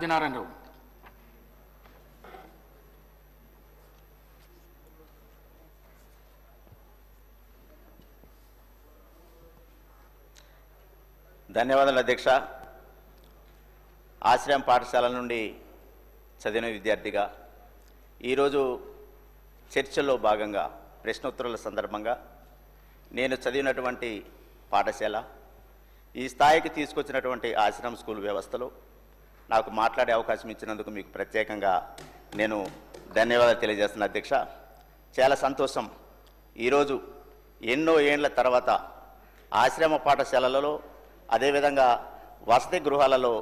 ఆదినారాయణరావు. ధన్యవాదాలు అధ్యక్ష. ఆశ్రయం పాఠశాల నుండి చదివిన విద్యార్థిగా ఈరోజు చర్చల్లో భాగంగా ప్రశ్నోత్తరాల సందర్భంగా నేను చదివినటువంటి పాఠశాల ఈ స్థాయికి తీసుకొచ్చినటువంటి ఆశ్రమ స్కూల్ వ్యవస్థలో నాకు మాట్లాడే అవకాశం ఇచ్చినందుకు మీకు ప్రత్యేకంగా నేను ధన్యవాదాలు తెలియజేస్తున్నా అధ్యక్ష. చాలా సంతోషం. ఈరోజు ఎన్నో ఏండ్ల తర్వాత ఆశ్రమ పాఠశాలలలో అదేవిధంగా వసతి గృహాలలో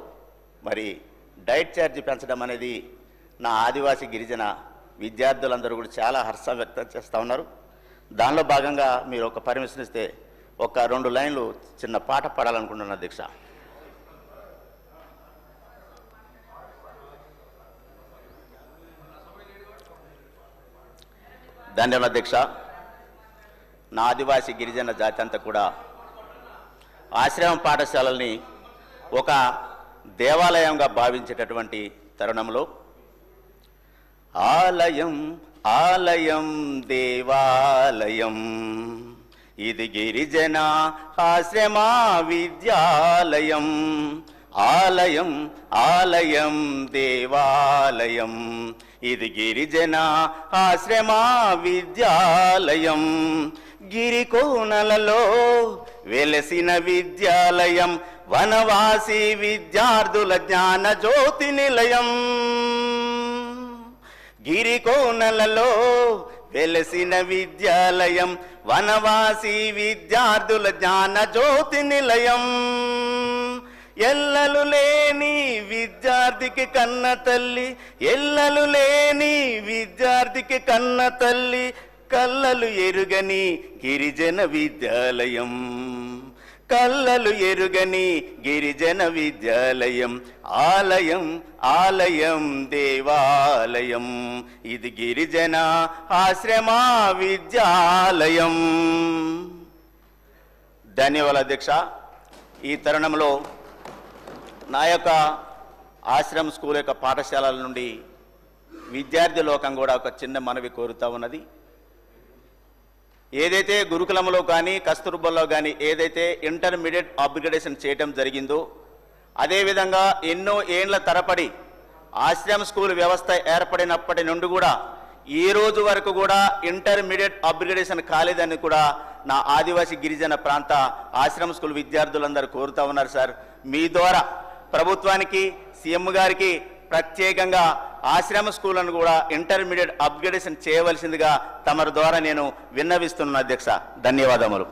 మరి డైట్ ఛార్జీ పెంచడం అనేది నా ఆదివాసీ గిరిజన విద్యార్థులందరూ కూడా చాలా హర్షం వ్యక్తం చేస్తూ ఉన్నారు. దానిలో భాగంగా మీరు ఒక పర్మిషన్ ఇస్తే ఒక 2 లైన్లు చిన్న పాట పాడాలనుకుంటున్నాను అధ్యక్ష. ధన్యవాదాలు అధ్యక్ష. నా ఆదివాసీ గిరిజన జాతి అంతా కూడా ఆశ్రమ పాఠశాలల్ని ఒక దేవాలయంగా భావించేటటువంటి తరుణంలో ఆలయం ఆలయం దేవాలయం ఇది గిరిజన ఆశ్రమ విద్యాలయం. ఆలయం ఆలయం దేవాలయం ఇది గిరిజన ఆశ్రమ విద్యాలయం. గిరికోనలలో వెలసిన విద్యాలయం వనవాసి విద్యార్థుల జ్ఞాన జ్యోతి నిలయం. గిరికోనలలో వెలసిన విద్యాలయం వనవాసి విద్యార్థుల జ్ఞాన జ్యోతి నిలయం. ఎల్లలు లేని విద్యార్థికి కన్న తల్లి, ఎల్లలు లేని విద్యార్థికి కన్న తల్లి, కల్లలు ఎరుగని గిరిజన విద్యాలయం. కల్లలు ఎరుగని గిరిజన విద్యాలయం. ఆలయం ఆలయం దేవాలయం ఇది గిరిజన ఆశ్రమ విద్యాలయం. ధన్యవాదాలు అధ్యక్ష. ఈ తరుణంలో నా యొక్క ఆశ్రమ స్కూల్ యొక్క పాఠశాలల నుండి విద్యార్థి లోకం కూడా ఒక చిన్న మనవి కోరుతా ఉన్నది. ఏదైతే గురుకులంలో కానీ కస్తూర్బాలో కానీ ఏదైతే ఇంటర్మీడియట్ అప్గ్రేడేషన్ చేయడం జరిగిందో అదేవిధంగా ఎన్నో ఏండ్ల తరబడి ఆశ్రమ స్కూల్ వ్యవస్థ ఏర్పడినప్పటి నుండి కూడా ఈ రోజు వరకు కూడా ఇంటర్మీడియట్ అప్గ్రేడేషన్ కాలేదని కూడా నా ఆదివాసీ గిరిజన ప్రాంత ఆశ్రమ స్కూల్ విద్యార్థులందరూ కోరుతా ఉన్నారు. సార్, మీ ద్వారా ప్రభుత్వానికి సీఎం గారికి ప్రత్యేకంగా ఆశ్రమ స్కూళ్లను కూడా ఇంటర్మీడియట్ అప్గ్రేడేషన్ చేయవలసిందిగా తమరి ద్వారా నేను విన్నవిస్తున్నాను అధ్యక్ష. ధన్యవాదములు.